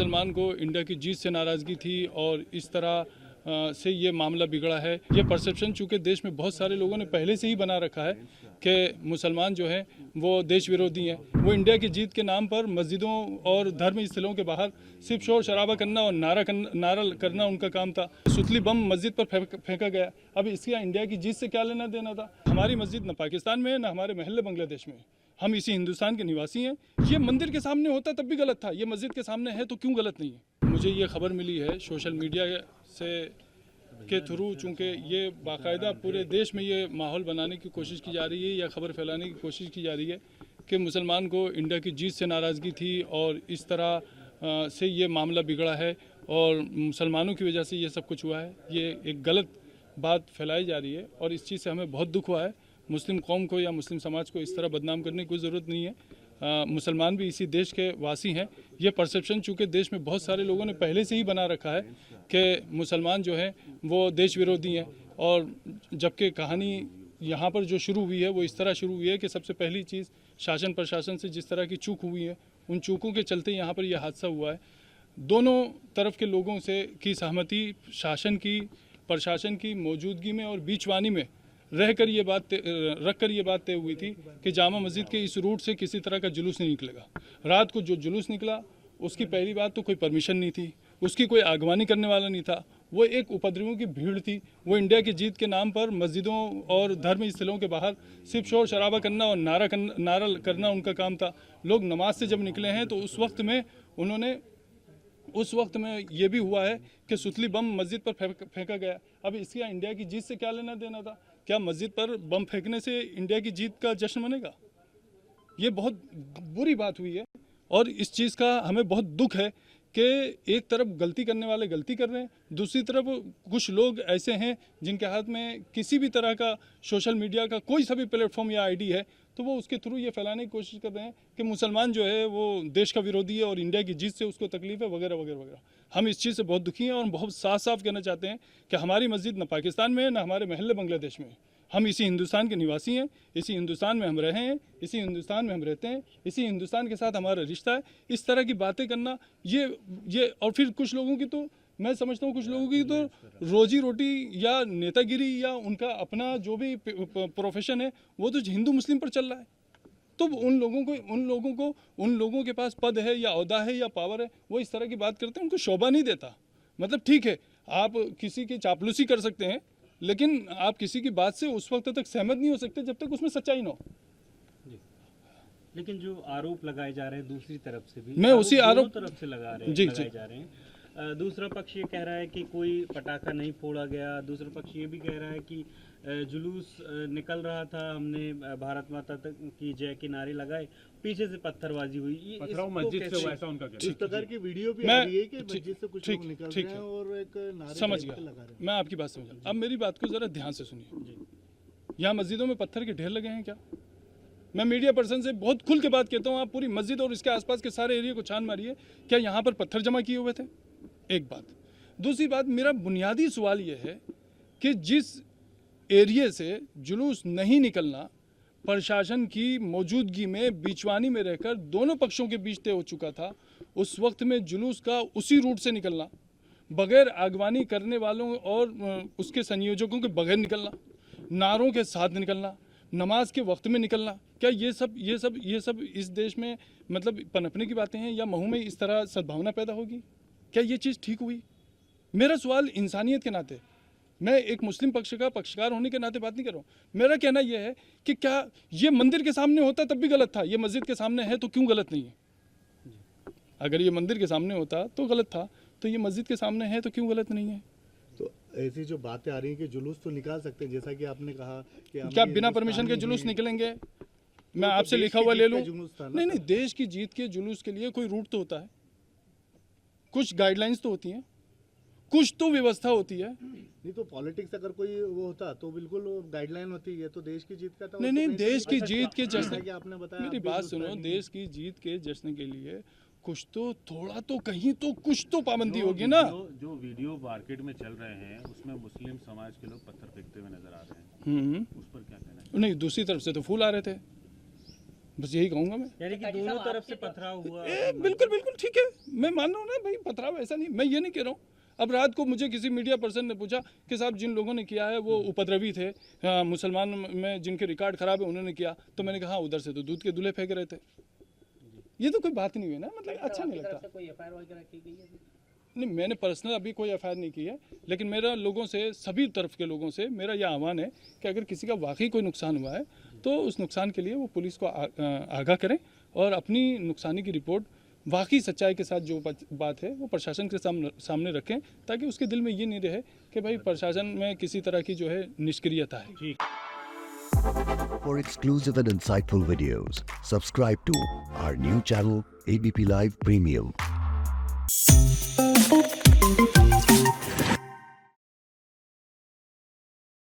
मुसलमान को इंडिया की जीत से नाराज़गी थी और इस तरह से ये मामला बिगड़ा है। ये परसेप्शन चूँकि देश में बहुत सारे लोगों ने पहले से ही बना रखा है कि मुसलमान जो हैं वो देश विरोधी हैं। वो इंडिया की जीत के नाम पर मस्जिदों और धर्म स्थलों के बाहर सिर्फ शोर शराबा करना और नारा करना उनका काम था। सुतली बम मस्जिद पर फेंका गया। अब इसका इंडिया की जीत से क्या लेना देना था? हमारी मस्जिद न पाकिस्तान में है न हमारे महल्ले बांग्लादेश में। हम इसी हिंदुस्तान के निवासी हैं। ये मंदिर के सामने होता तब भी गलत था, ये मस्जिद के सामने है तो क्यों गलत नहीं है? मुझे ये खबर मिली है सोशल मीडिया से के थ्रू, चूँकि ये बाकायदा पूरे देश में ये माहौल बनाने की कोशिश की जा रही है या खबर फैलाने की कोशिश की जा रही है कि मुसलमान को इंडिया की जीत से नाराज़गी थी और इस तरह से ये मामला बिगड़ा है और मुसलमानों की वजह से ये सब कुछ हुआ है। ये एक गलत बात फैलाई जा रही है और इस चीज़ से हमें बहुत दुख हुआ है। मुस्लिम कौम को या मुस्लिम समाज को इस तरह बदनाम करने की कोई ज़रूरत नहीं है। मुसलमान भी इसी देश के वासी हैं। ये परसेप्शन चूँकि देश में बहुत सारे लोगों ने पहले से ही बना रखा है कि मुसलमान जो हैं वो देश विरोधी हैं, और जबकि कहानी यहाँ पर जो शुरू हुई है वो इस तरह शुरू हुई है कि सबसे पहली चीज़ शासन प्रशासन से जिस तरह की चूक हुई है, उन चूकों के चलते यहाँ पर यह हादसा हुआ है। दोनों तरफ के लोगों से की सहमति, शासन की, प्रशासन की मौजूदगी में और बीचवानी में रहकर ये बात तय हुई थी कि जामा मस्जिद के इस रूट से किसी तरह का जुलूस नहीं निकलेगा। रात को जो जुलूस निकला उसकी पहली बात तो कोई परमिशन नहीं थी, उसकी कोई आगवानी करने वाला नहीं था, वो एक उपद्रवियों की भीड़ थी। वो इंडिया की जीत के नाम पर मस्जिदों और धर्म स्थलों के बाहर सिर्फ शोर शराबा करना और नारा करना उनका काम था। लोग नमाज से जब निकले हैं तो उस वक्त में ये भी हुआ है कि सुतली बम मस्जिद पर फेंका गया। अब इसका इंडिया की जीत से क्या लेना देना था? क्या मस्जिद पर बम फेंकने से इंडिया की जीत का जश्न मनेगा? ये बहुत बुरी बात हुई है और इस चीज़ का हमें बहुत दुख है कि एक तरफ गलती करने वाले गलती कर रहे हैं, दूसरी तरफ कुछ लोग ऐसे हैं जिनके हाथ में किसी भी तरह का सोशल मीडिया का कोई सा भी प्लेटफॉर्म या आईडी है तो वो उसके थ्रू ये फैलाने की कोशिश कर रहे हैं कि मुसलमान जो है वो देश का विरोधी है और इंडिया की जीत से उसको तकलीफ है वगैरह वगैरह वगैरह। हम इस चीज़ से बहुत दुखी हैं और हम बहुत साफ साफ कहना चाहते हैं कि हमारी मस्जिद न पाकिस्तान में है न हमारे महल्ले बांग्लादेश में। हम इसी हिंदुस्तान के निवासी हैं, इसी हिंदुस्तान में हम रहे हैं, इसी हिंदुस्तान में हम रहते हैं, इसी हिंदुस्तान के साथ हमारा रिश्ता है। इस तरह की बातें करना ये और फिर कुछ लोगों की तो मैं समझता हूँ कुछ लोगों की तो रोजी रोटी या नेतागिरी या उनका अपना जो भी प्रोफेशन है वो तो हिंदू मुस्लिम पर चल रहा है। तो उन लोगों के पास पद है या ओहदा है या पावर है, वो इस तरह की बात करते हैं, उनको शोभा नहीं देता। मतलब ठीक है, आप किसी की चापलूसी कर सकते हैं लेकिन आप किसी की बात से उस वक्त तक सहमत नहीं हो सकते जब तक उसमें सच्चाई ना हो। लेकिन जो आरोप लगाए जा रहे हैं दूसरी तरफ से भी, मैं उसी आरोप तरफ से लगाए जा रहे हैं। दूसरा पक्ष ये कह रहा है कि कोई पटाखा नहीं फोड़ा गया, दूसरा पक्ष ये भी कह रहा है कि जुलूस निकल रहा था, हमने भारत माता तक की जय के नारे लगाए, पीछे से पत्थरबाजी हुई। मस्जिद से वैसा उनका इस प्रकार की वीडियो भी आ रही है कि मस्जिद से कुछ लोग निकल रहे हैं और एक नारे समझ गया, मैं आपकी बात समझा। अब मेरी बात को जरा ध्यान से सुनिए। यहाँ मस्जिदों में पत्थर के ढेर लगे हैं क्या? मैं मीडिया पर्सन से बहुत खुल के बात कहता हूँ, आप पूरी मस्जिद और इसके आसपास के सारे एरिया को छान मारिए, क्या यहाँ पर पत्थर जमा किए हुए थे? एक बात। दूसरी बात, मेरा बुनियादी सवाल यह है कि जिस एरिया से जुलूस नहीं निकलना प्रशासन की मौजूदगी में बीचवानी में रहकर दोनों पक्षों के बीच तय हो चुका था, उस वक्त में जुलूस का उसी रूट से निकलना, बगैर आगवानी करने वालों और उसके संयोजकों के बगैर निकलना, नारों के साथ निकलना, नमाज के वक्त में निकलना, क्या ये सब इस देश में मतलब पनपने की बातें हैं या महू में इस तरह सद्भावना पैदा होगी? क्या ये चीज़ ठीक हुई? मेरा सवाल इंसानियत के नाते, मैं एक मुस्लिम पक्ष का पक्षकार होने के नाते बात नहीं कर रहा हूँ। मेरा कहना यह है कि क्या ये मंदिर के सामने होता तब भी गलत था, ये मस्जिद के सामने है तो क्यों गलत नहीं है? अगर ये मंदिर के सामने होता तो गलत था, तो ये मस्जिद के सामने है तो क्यों गलत नहीं है? तो ऐसी जो बातें आ रही हैं कि जुलूस तो निकाल सकते हैं, जैसा कि आपने कहा कि क्या बिना परमिशन के जुलूस निकलेंगे? मैं आपसे लिखा हुआ ले लूँ? नहीं, देश की जीत के जुलूस के लिए कोई रूट तो होता है, कुछ गाइडलाइंस तो होती हैं, कुछ तो व्यवस्था होती है। नहीं तो पॉलिटिक्स अगर कोई वो होता तो बिल्कुल गाइडलाइन होती है, तो देश की जीत का तो नहीं, देश की जीत के जश्न, आपने बताया, मेरी बात सुनो, देश की जीत के जश्न के लिए कुछ तो थोड़ा तो कहीं तो कुछ तो पाबंदी होगी ना। जो वीडियो मार्केट में चल रहे हैं उसमें मुस्लिम समाज के लोग पत्थर फेंकते हुए नजर आ रहे हैं, उस पर क्या कहना है? नहीं, दूसरी तरफ से तो फूल आ रहे थे, बस यही कहूँगा मैं। यानी कि दोनों तरफ से पथराव हुआ। बिल्कुल बिल्कुल ठीक है, मैं मान रहा हूँ ना भाई, पथराव ऐसा नहीं, मैं ये नहीं कह रहा हूँ। अब रात को मुझे किसी मीडिया पर्सन ने पूछा कि साहब जिन लोगों ने किया है वो उपद्रवी थे, मुसलमान में जिनके रिकॉर्ड खराब है उन्होंने किया, तो मैंने कहा हाँ, उधर से तो दूध के दूल्हे फेंक रहे थे। ये तो कोई बात नहीं हुई ना, मतलब अच्छा नहीं लगता। कोई एफआईआर वगैरह की गई है? नहीं, मैंने पर्सनल अभी कोई एफआईआर नहीं की है, लेकिन मेरा लोगों से, सभी तरफ के लोगों से मेरा यह आह्वान है कि अगर किसी का वाकई कोई नुकसान हुआ है तो उस नुकसान के लिए वो पुलिस को आगाह करें और अपनी नुकसानी की रिपोर्ट वाकई सच्चाई के साथ जो बात है वो प्रशासन के सामने रखें, ताकि उसके दिल में ये नहीं रहे कि भाई प्रशासन में किसी तरह की जो है निष्क्रियता है। For exclusive and insightful videos, subscribe to our new channel ABP Live Premium.